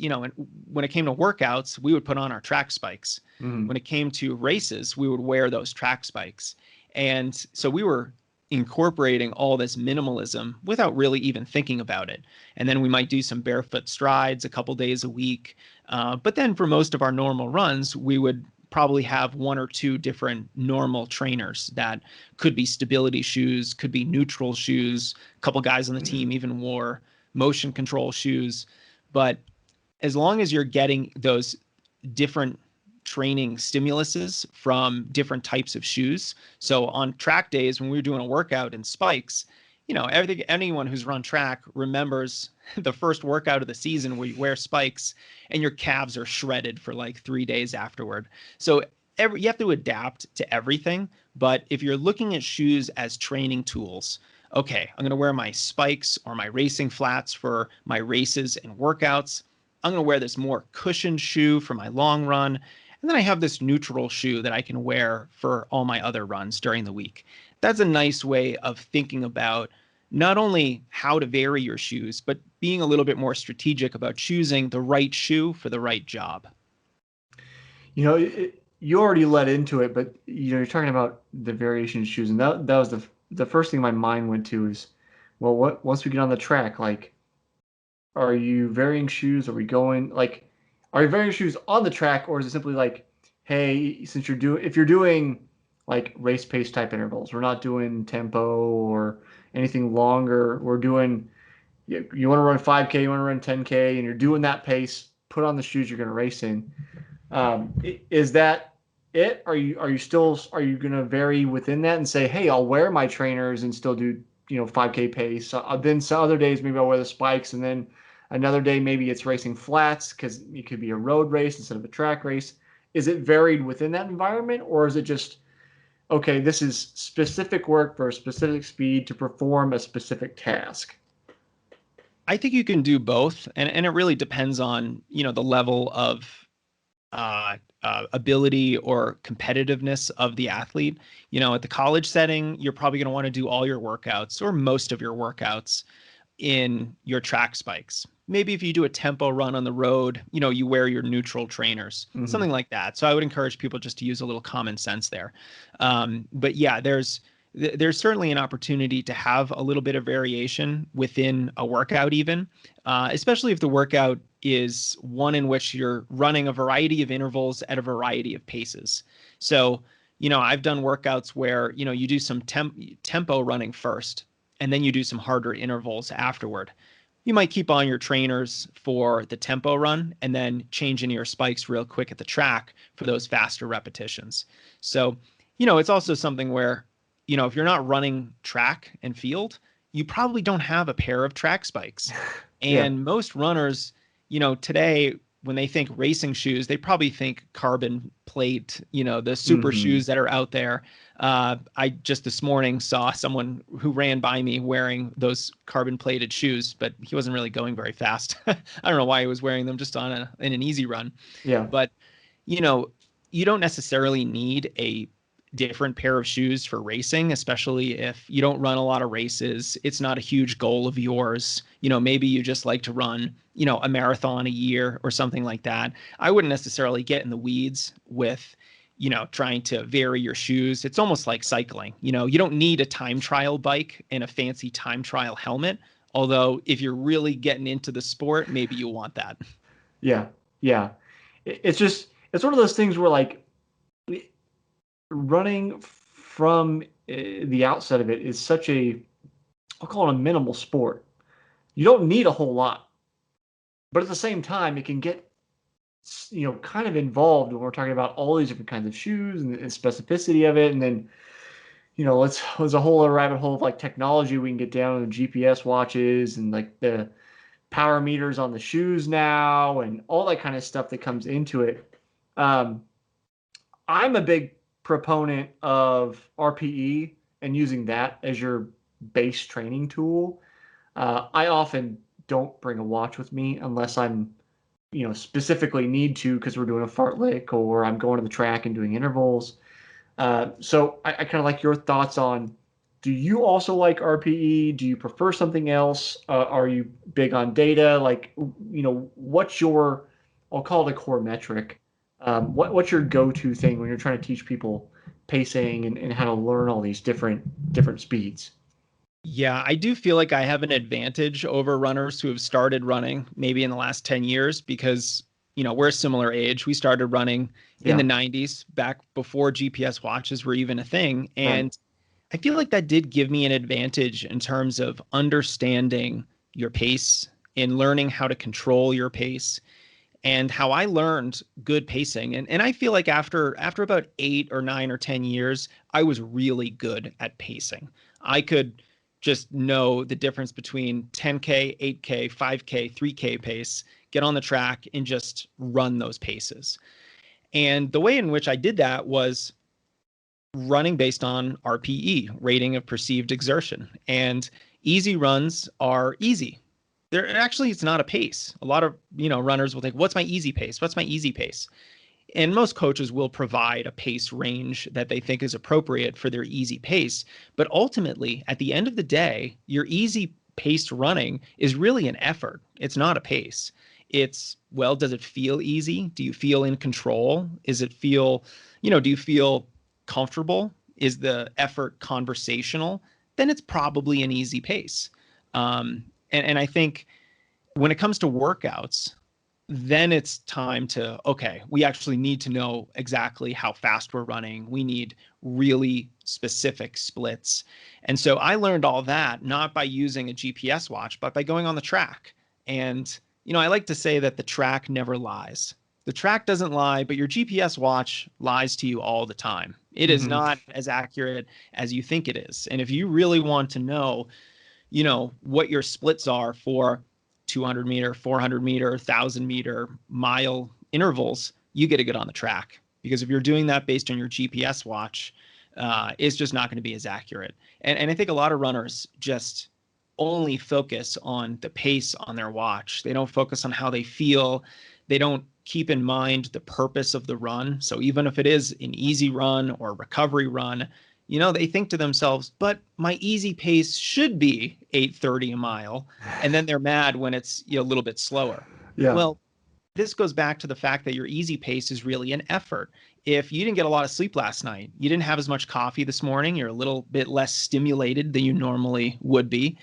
when it came to workouts, we would put on our track spikes. Mm-hmm. When it came to races, we would wear those track spikes. And so we were incorporating all this minimalism without really even thinking about it. And then we might do some barefoot strides a couple days a week. But then for most of our normal runs, we would probably have 1 or 2 different normal trainers that could be stability shoes, could be neutral shoes. A couple guys on the team even wore motion control shoes. But as long as you're getting those different training stimuluses from different types of shoes. So on track days, when we were doing a workout in spikes, anyone who's run track remembers the first workout of the season where you wear spikes and your calves are shredded for like 3 days afterward. So you have to adapt to everything. But if you're looking at shoes as training tools, okay, I'm going to wear my spikes or my racing flats for my races and workouts. I'm going to wear this more cushioned shoe for my long run. And then I have this neutral shoe that I can wear for all my other runs during the week. That's a nice way of thinking about not only how to vary your shoes, but being a little bit more strategic about choosing the right shoe for the right job. You already led into it, but you're talking about the variation of shoes, and that was the first thing my mind went to is, well, once we get on the track, like, are you varying shoes? Are you varying shoes on the track, or is it simply like, hey, if you're doing like race pace type intervals, we're not doing tempo or anything longer. We're doing, you want to run 5K, you want to run 10K, and you're doing that pace. Put on the shoes you're going to race in. Is that it? Are you going to vary within that and say, hey, I'll wear my trainers and still do 5K pace. Then some other days maybe I'll wear the spikes, and then another day maybe it's racing flats because it could be a road race instead of a track race. Is it varied within that environment, or is it just, okay, this is specific work for a specific speed to perform a specific task? I think you can do both, and it really depends on the level of ability or competitiveness of the athlete. At the college setting, you're probably going to want to do all your workouts or most of your workouts in your track spikes. Maybe if you do a tempo run on the road, you wear your neutral trainers, something like that. So I would encourage people just to use a little common sense there. But yeah, there's certainly an opportunity to have a little bit of variation within a workout even, especially if the workout is one in which you're running a variety of intervals at a variety of paces. So, I've done workouts where, you do some tempo running first, and then you do some harder intervals afterward. You might keep on your trainers for the tempo run and then change into your spikes real quick at the track for those faster repetitions. So, it's also something where, if you're not running track and field, you probably don't have a pair of track spikes. And most runners, today, when they think racing shoes, they probably think carbon plate, the super shoes that are out there. I just this morning saw someone who ran by me wearing those carbon plated shoes, but he wasn't really going very fast. I don't know why he was wearing them, just in an easy run. Yeah. But, you don't necessarily need a different pair of shoes for racing, especially if you don't run a lot of races. It's not a huge goal of yours. Maybe you just like to run, a marathon a year or something like that. I wouldn't necessarily get in the weeds with, trying to vary your shoes. It's almost like cycling. You don't need a time trial bike and a fancy time trial helmet. Although if you're really getting into the sport, maybe you want that. Yeah. Yeah. It's one of those things where, like, running from the outset of it is such I'll call it a minimal sport. You don't need a whole lot, but at the same time, it can get kind of involved when we're talking about all these different kinds of shoes and specificity of it. And then, there's a whole other rabbit hole of like technology we can get down in GPS watches and like the power meters on the shoes now and all that kind of stuff that comes into it. Um, I'm a big proponent of RPE and using that as your base training tool. I often don't bring a watch with me unless I'm, specifically need to because we're doing a fartlek or I'm going to the track and doing intervals. So I kind of like your thoughts on, do you also like RPE? Do you prefer something else? Are you big on data? Like, what's your, I'll call it a core metric. What's your go-to thing when you're trying to teach people pacing and how to learn all these different speeds? Yeah, I do feel like I have an advantage over runners who have started running maybe in the last 10 years because, we're a similar age. We started running in the Yeah, 90s, back before GPS watches were even a thing. right. And I feel like that did give me an advantage in terms of understanding your pace and learning how to control your pace and how I learned good pacing. And I feel like after about 8 or 9 or 10 years, I was really good at pacing. I could just know the difference between 10K, 8K, 5K, 3K pace, get on the track and just run those paces. And the way in which I did that was running based on RPE, rating of perceived exertion. And easy runs are easy. They're actually, it's not a pace. A lot of, runners will think, what's my easy pace? What's my easy pace? And most coaches will provide a pace range that they think is appropriate for their easy pace. But ultimately, at the end of the day, your easy paced running is really an effort. It's not a pace. It's, well, does it feel easy? Do you feel in control? Is it feel, do you feel comfortable? Is the effort conversational? Then it's probably an easy pace. And I think when it comes to workouts, then it's time to, okay, we actually need to know exactly how fast we're running. We need really specific splits. And so I learned all that not by using a GPS watch, but by going on the track. And, I like to say that the track never lies. The track doesn't lie, but your GPS watch lies to you all the time. It is Hmm. not as accurate as you think it is. And if you really want to know, what your splits are for 200 meter, 400 meter, 1,000 meter, mile intervals, you get to get on the track. Because if you're doing that based on your GPS watch, it's just not going to be as accurate. And I think a lot of runners just only focus on the pace on their watch. They don't focus on how they feel. They don't keep in mind the purpose of the run. So even if it is an easy run or recovery run, they think to themselves, but my easy pace should be 8:30 a mile. And then they're mad when it's a little bit slower. Yeah. Well, this goes back to the fact that your easy pace is really an effort. If you didn't get a lot of sleep last night, you didn't have as much coffee this morning, you're a little bit less stimulated than you normally would be,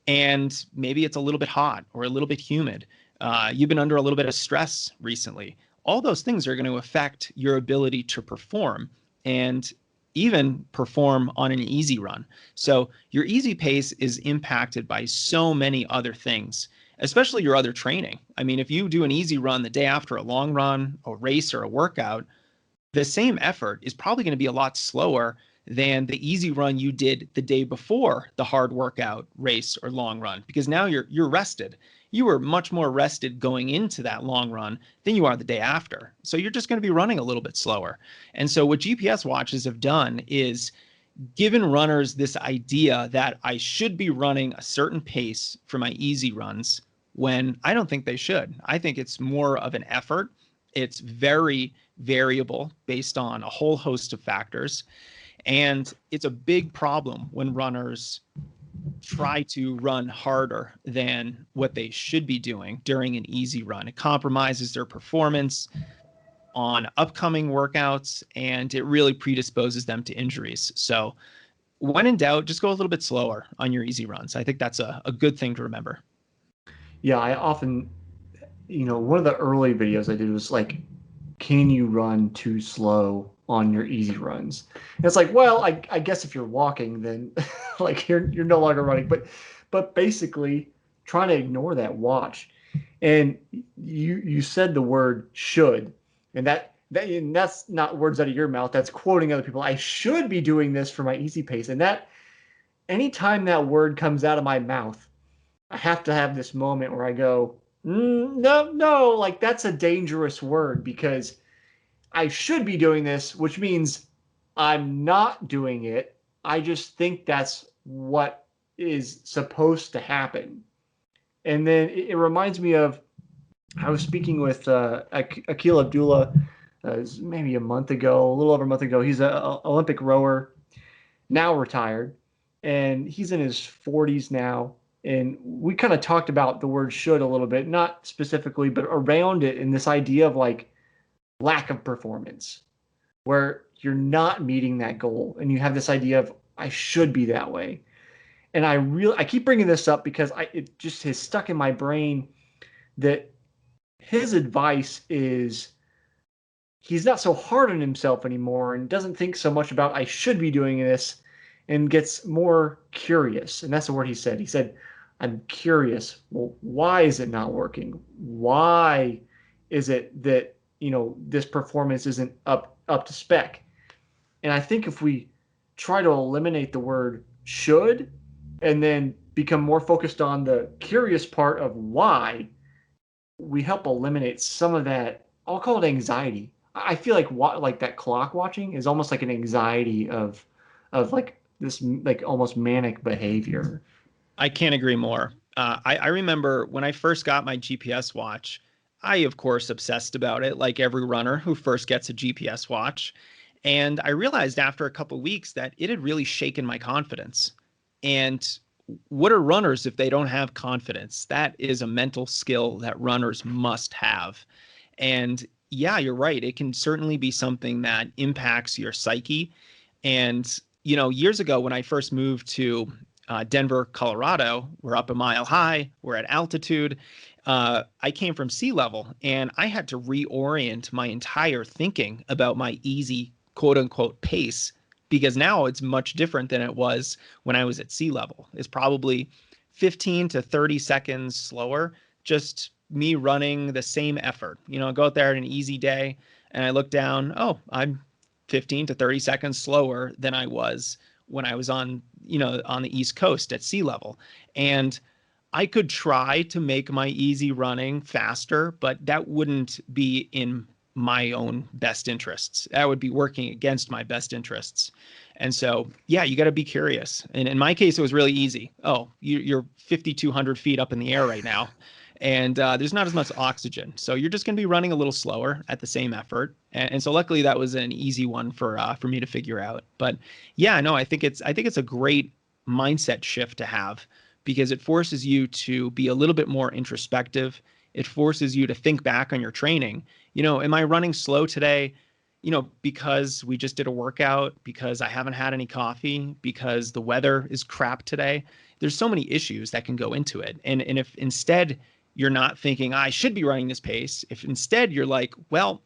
and maybe it's a little bit hot or a little bit humid. You've been under a little bit of stress recently. All those things are going to affect your ability to perform and even perform on an easy run. So your easy pace is impacted by so many other things, especially your other training. I mean, if you do an easy run the day after a long run, a race, or a workout, the same effort is probably going to be a lot slower than the easy run you did the day before the hard workout, race, or long run, because now you're rested. You were much more rested going into that long run than you are the day after. So you're just going to be running a little bit slower. And so what GPS watches have done is given runners this idea that I should be running a certain pace for my easy runs when I don't think they should. I think it's more of an effort. It's very variable based on a whole host of factors. And it's a big problem when runners try to run harder than what they should be doing during an easy run. It compromises their performance on upcoming workouts and it really predisposes them to injuries. So, when in doubt, just go a little bit slower on your easy runs. I think that's a good thing to remember. Yeah, I often, one of the early videos I did was like, can you run too slow on your easy runs? And it's like, well, I guess if you're walking, then like you're no longer running. But basically, trying to ignore that watch. And you said the word should, and that's not words out of your mouth. That's quoting other people. I should be doing this for my easy pace. And that anytime that word comes out of my mouth, I have to have this moment where I go, no, no, like that's a dangerous word because I should be doing this, which means I'm not doing it. I just think that's what is supposed to happen. And then it reminds me of I was speaking with Akil Abdullah maybe a month ago, a little over a month ago. He's an Olympic rower, now retired, and he's in his 40s now. And we kind of talked about the word should a little bit, not specifically, but around it, and this idea of like lack of performance, where you're not meeting that goal, and you have this idea of I should be that way. And I keep bringing this up because it just has stuck in my brain that his advice is he's not so hard on himself anymore and doesn't think so much about I should be doing this and gets more curious. And that's the word he said. He said, I'm curious. Well, why is it not working? Why is it that, this performance isn't up to spec? And I think if we try to eliminate the word should and then become more focused on the curious part of why, we help eliminate some of that. I'll call it anxiety. I feel like that clock watching is almost like an anxiety of like this like almost manic behavior. I can't agree more. I remember when I first got my GPS watch, I, of course, obsessed about it like every runner who first gets a GPS watch. And I realized after a couple of weeks that it had really shaken my confidence. And what are runners if they don't have confidence? That is a mental skill that runners must have. And yeah, you're right. It can certainly be something that impacts your psyche. And, years ago when I first moved to Denver, Colorado, we're up a mile high, we're at altitude. I came from sea level and I had to reorient my entire thinking about my easy quote unquote pace because now it's much different than it was when I was at sea level. It's probably 15 to 30 seconds slower, just me running the same effort. I go out there on an easy day and I look down, oh, I'm 15 to 30 seconds slower than I was when I was on the East Coast at sea level. And I could try to make my easy running faster, but that wouldn't be in my own best interests. That would be working against my best interests. And so, yeah, you got to be curious. And in my case, it was really easy. Oh, you're 5,200 feet up in the air right now. And there's not as much oxygen. So you're just going to be running a little slower at the same effort. And so luckily that was an easy one for me to figure out. But yeah, no, I think it's a great mindset shift to have because it forces you to be a little bit more introspective. It forces you to think back on your training. Am I running slow today? Because we just did a workout, because I haven't had any coffee, because the weather is crap today. There's so many issues that can go into it. And if instead you're not thinking, I should be running this pace, if instead you're like, well,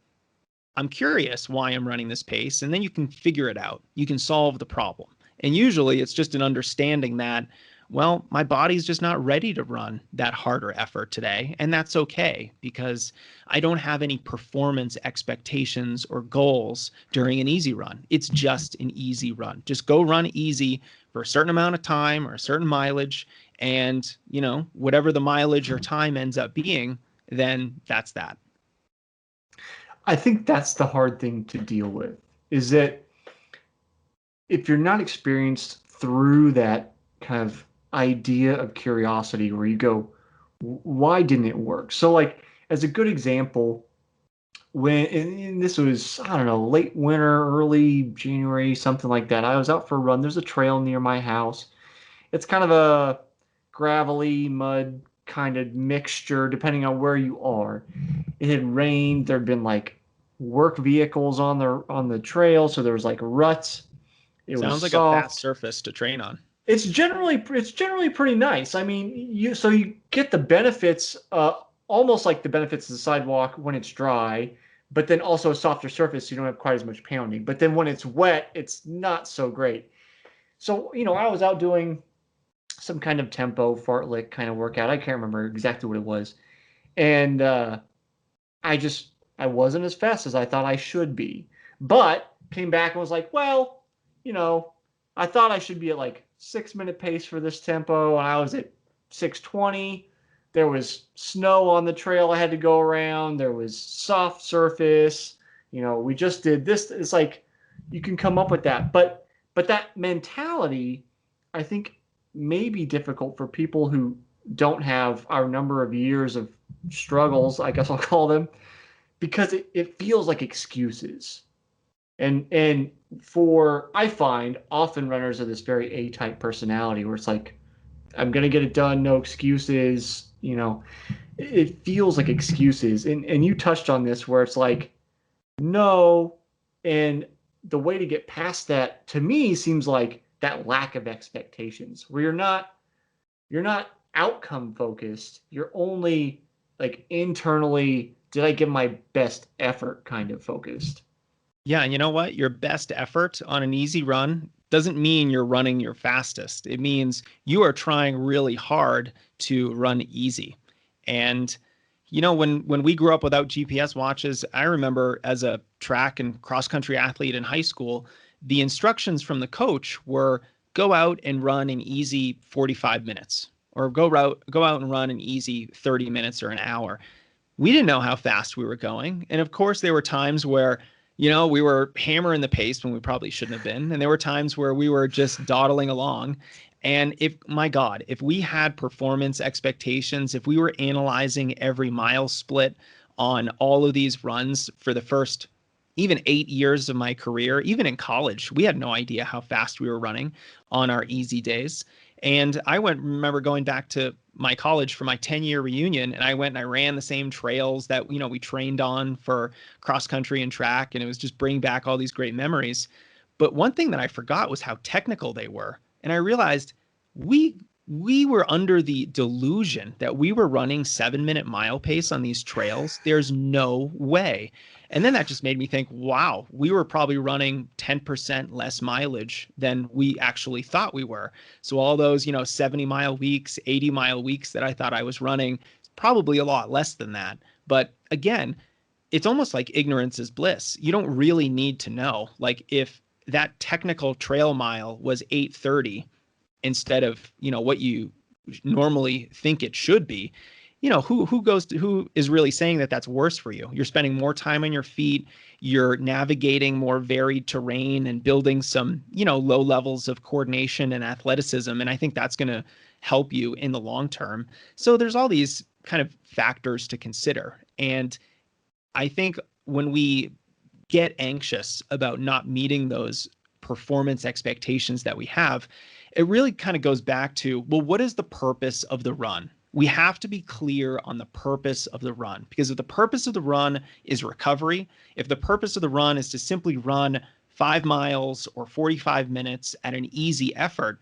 I'm curious why I'm running this pace, and then you can figure it out. You can solve the problem. And usually it's just an understanding that, well, my body's just not ready to run that harder effort today. And that's okay because I don't have any performance expectations or goals during an easy run. It's just an easy run. Just go run easy for a certain amount of time or a certain mileage. And, whatever the mileage or time ends up being, then that's that. I think that's the hard thing to deal with is that if you're not experienced through that kind of idea of curiosity where you go, why didn't it work? So like as a good example, when and this was, I don't know, late winter, early January, something like that. I was out for a run. There's a trail near my house. It's kind of a gravelly mud kind of mixture depending on where you are. It had rained. There'd been like work vehicles on the trail, so there was like ruts. It was Sounds like a fast soft. surface to train on. It's generally pretty nice. I mean, you get the benefits, almost like the benefits of the sidewalk when it's dry, but then also a softer surface, so you don't have quite as much pounding. But then when it's wet, it's not so great. So I was out doing some kind of tempo fartlek kind of workout. I can't remember exactly what it was, And I wasn't as fast as I thought I should be. But came back and was like, well, you know, I thought I should be at like 6 minute pace for this tempo, and I was at 6:20. There was snow on the trail I had to go around. There was soft surface. We just did this. It's like you can come up with that, but that mentality, I think, may be difficult for people who don't have our number of years of struggles, I guess I'll call them, because it feels like excuses. And for I find often runners are this very A-type personality where it's like, I'm gonna get it done, no excuses. It feels like excuses. And you touched on this where it's like, no, and the way to get past that to me seems like that lack of expectations, where you're not outcome focused. You're only like internally, did I give my best effort kind of focused. Yeah, and you know what? Your best effort on an easy run doesn't mean you're running your fastest. It means you are trying really hard to run easy. And when we grew up without GPS watches, I remember as a track and cross country athlete in high school, the instructions from the coach were go out and run an easy 45 minutes or go out and run an easy 30 minutes or an hour. We didn't know how fast we were going. And of course, there were times where, we were hammering the pace when we probably shouldn't have been. And there were times where we were just dawdling along. And my God, if we had performance expectations, if we were analyzing every mile split on all of these runs for the first even 8 years of my career, even in college, we had no idea how fast we were running on our easy days. And remember going back to my college for my 10-year reunion, and I went and I ran the same trails that, we trained on for cross country and track. And it was just bringing back all these great memories. But one thing that I forgot was how technical they were. And I realized we were under the delusion that we were running 7-minute mile pace on these trails. There's no way. And then that just made me think, wow, we were probably running 10% less mileage than we actually thought we were. So all those, 70-mile weeks, 80-mile weeks that I thought I was running, probably a lot less than that. But again, it's almost like ignorance is bliss. You don't really need to know. Like if that technical trail mile was 8:30 instead of, what you normally think it should be, who is really saying that that's worse for you? You're spending more time on your feet. You're navigating more varied terrain and building some, low levels of coordination and athleticism. And I think that's going to help you in the long term. So there's all these kind of factors to consider. And I think when we get anxious about not meeting those performance expectations that we have, it really kind of goes back to, well, what is the purpose of the run? We have to be clear on the purpose of the run, because if the purpose of the run is recovery, if the purpose of the run is to simply run 5 miles or 45 minutes at an easy effort,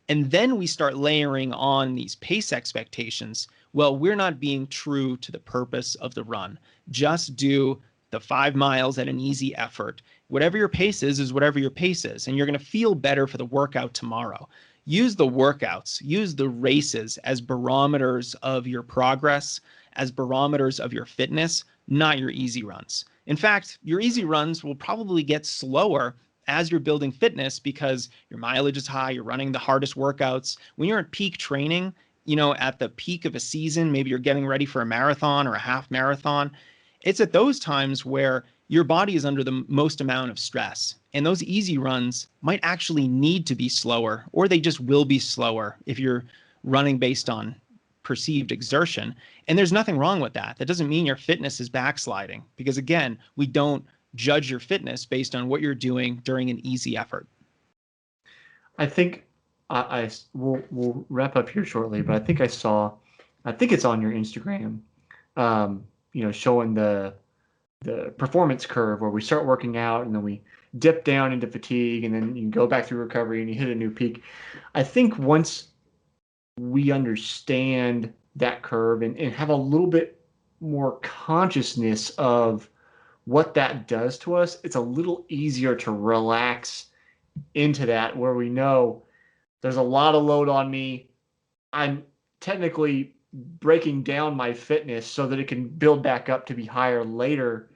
and then we start layering on these pace expectations, well, we're not being true to the purpose of the run. Just do the 5 miles at an easy effort. Whatever your pace is whatever your pace is, and you're going to feel better for the workout tomorrow. Use the workouts, use the races as barometers of your progress, as barometers of your fitness, not your easy runs. In fact, your easy runs will probably get slower as you're building fitness because your mileage is high, you're running the hardest workouts. When you're at peak training, at the peak of a season, maybe you're getting ready for a marathon or a half marathon, it's at those times where your body is under the most amount of stress. And those easy runs might actually need to be slower, or they just will be slower if you're running based on perceived exertion. And there's nothing wrong with that. That doesn't mean your fitness is backsliding, because again, we don't judge your fitness based on what you're doing during an easy effort. I think we'll wrap up here shortly, but I think it's on your Instagram, showing the performance curve where we start working out and then we dip down into fatigue and then you go back through recovery and you hit a new peak. I think once we understand that curve and have a little bit more consciousness of what that does to us, it's a little easier to relax into that, where we know there's a lot of load on me. I'm technically breaking down my fitness so that it can build back up to be higher later.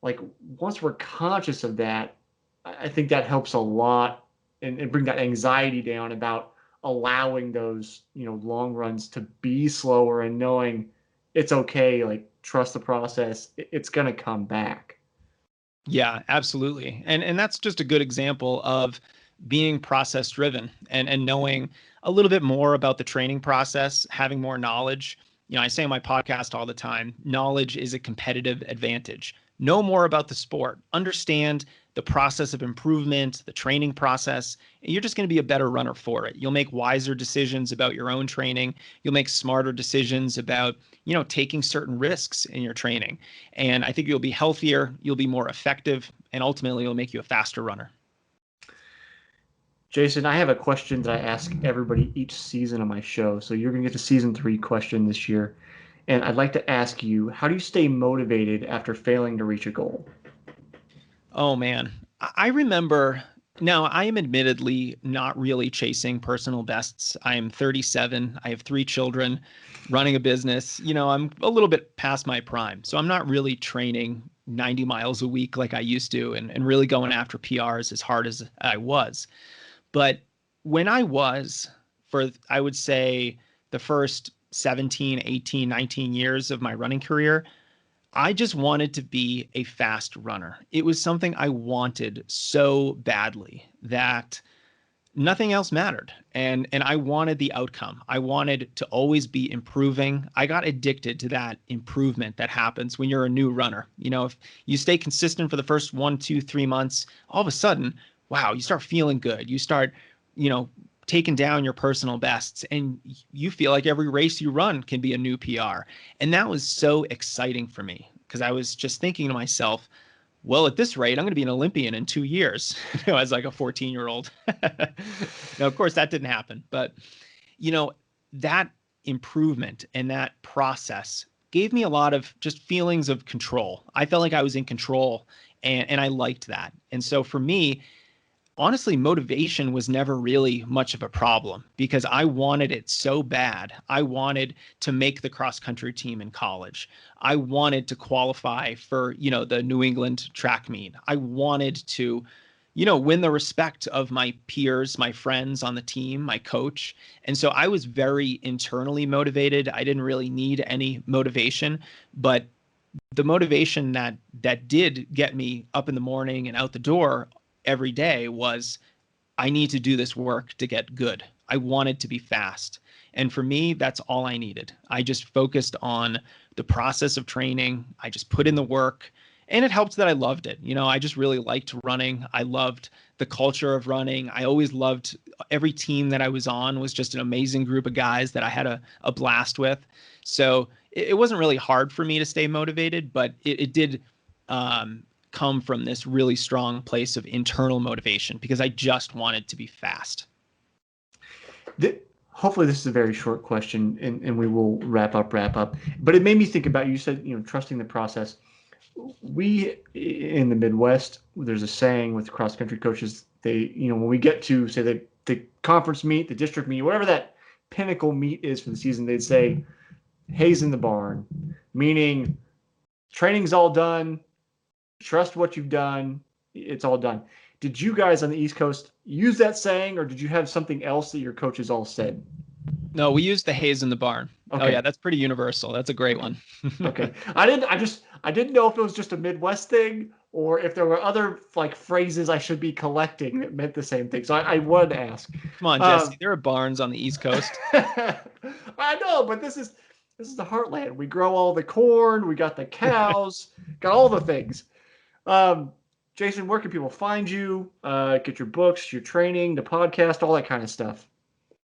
Like once we're conscious of that, I think that helps a lot and bring that anxiety down about allowing those, long runs to be slower and knowing it's okay. Like trust the process. It's going to come back. Yeah, absolutely. And that's just a good example of being process driven and knowing a little bit more about the training process, having more knowledge. I say in my podcast all the time, knowledge is a competitive advantage. Know more about the sport, understand the process of improvement, the training process, and you're just going to be a better runner for it. You'll make wiser decisions about your own training. You'll make smarter decisions about, taking certain risks in your training. And I think you'll be healthier, you'll be more effective, and ultimately it'll make you a faster runner. Jason, I have a question that I ask everybody each season of my show. So you're going to get the season 3 question this year. And I'd like to ask you, how do you stay motivated after failing to reach a goal? Oh man, I remember. Now, I am admittedly not really chasing personal bests. I am 37. I have 3 children, running a business. I'm a little bit past my prime. So I'm not really training 90 miles a week like I used to and really going after PRs as hard as I was. But when I was, for I would say the first 17, 18, 19 years of my running career, I just wanted to be a fast runner. It was something I wanted so badly that nothing else mattered. And I wanted the outcome. I wanted to always be improving. I got addicted to that improvement that happens when you're a new runner. If you stay consistent for the first 1, 2, 3 months, all of a sudden, wow, you start feeling good. You start, taking down your personal bests, and you feel like every race you run can be a new PR. And that was so exciting for me because I was just thinking to myself, well, at this rate, I'm going to be an Olympian in 2 years, as like a 14-year-old. Now, of course, that didn't happen, but that improvement and that process gave me a lot of just feelings of control. I felt like I was in control, and I liked that. And so for me, honestly, motivation was never really much of a problem because I wanted it so bad. I wanted to make the cross country team in college. I wanted to qualify for, the New England track meet. I wanted to, win the respect of my peers, my friends on the team, my coach. And so I was very internally motivated. I didn't really need any motivation, but the motivation that did get me up in the morning and out the door every day was, I need to do this work to get good. I wanted to be fast. And for me, that's all I needed. I just focused on the process of training. I just put in the work, and it helped that I loved it. I just really liked running. I loved the culture of running. I always loved every team that I was on was just an amazing group of guys that I had a blast with. So it wasn't really hard for me to stay motivated, but it did come from this really strong place of internal motivation because I just wanted to be fast. Hopefully this is a very short question and we will wrap up. But it made me think about, you said, trusting the process. We in the Midwest, there's a saying with cross country coaches, they, when we get to say the conference meet, the district meet, whatever that pinnacle meet is for the season, they'd say, hay's in the barn, meaning training's all done. Trust what you've done. It's all done. Did you guys on the East Coast use that saying, or did you have something else that your coaches all said? No, we used the hay's in the barn. Okay. Oh yeah, that's pretty universal. That's a great one. Okay. I didn't know if it was just a Midwest thing or if there were other like phrases I should be collecting that meant the same thing. So I would ask. Come on, Jesse. There are barns on the East Coast. I know, but this is the heartland. We grow all the corn. We got the cows. Got all the things. Jason, where can people find you? Get your books, your training, the podcast, all that kind of stuff.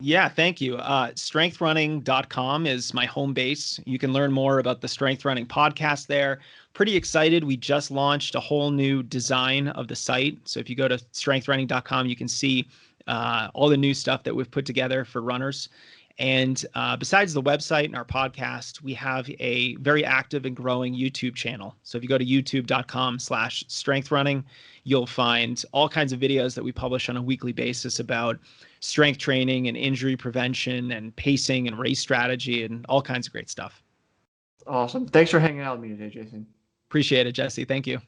Yeah, thank you. Strengthrunning.com is my home base. You can learn more about the Strength Running podcast there. Pretty excited. We just launched a whole new design of the site. So if you go to strengthrunning.com, you can see all the new stuff that we've put together for runners. And besides the website and our podcast, we have a very active and growing YouTube channel. So if you go to youtube.com/strengthrunning, you'll find all kinds of videos that we publish on a weekly basis about strength training and injury prevention and pacing and race strategy and all kinds of great stuff. Awesome. Thanks for hanging out with me today, Jason. Appreciate it, Jesse. Thank you.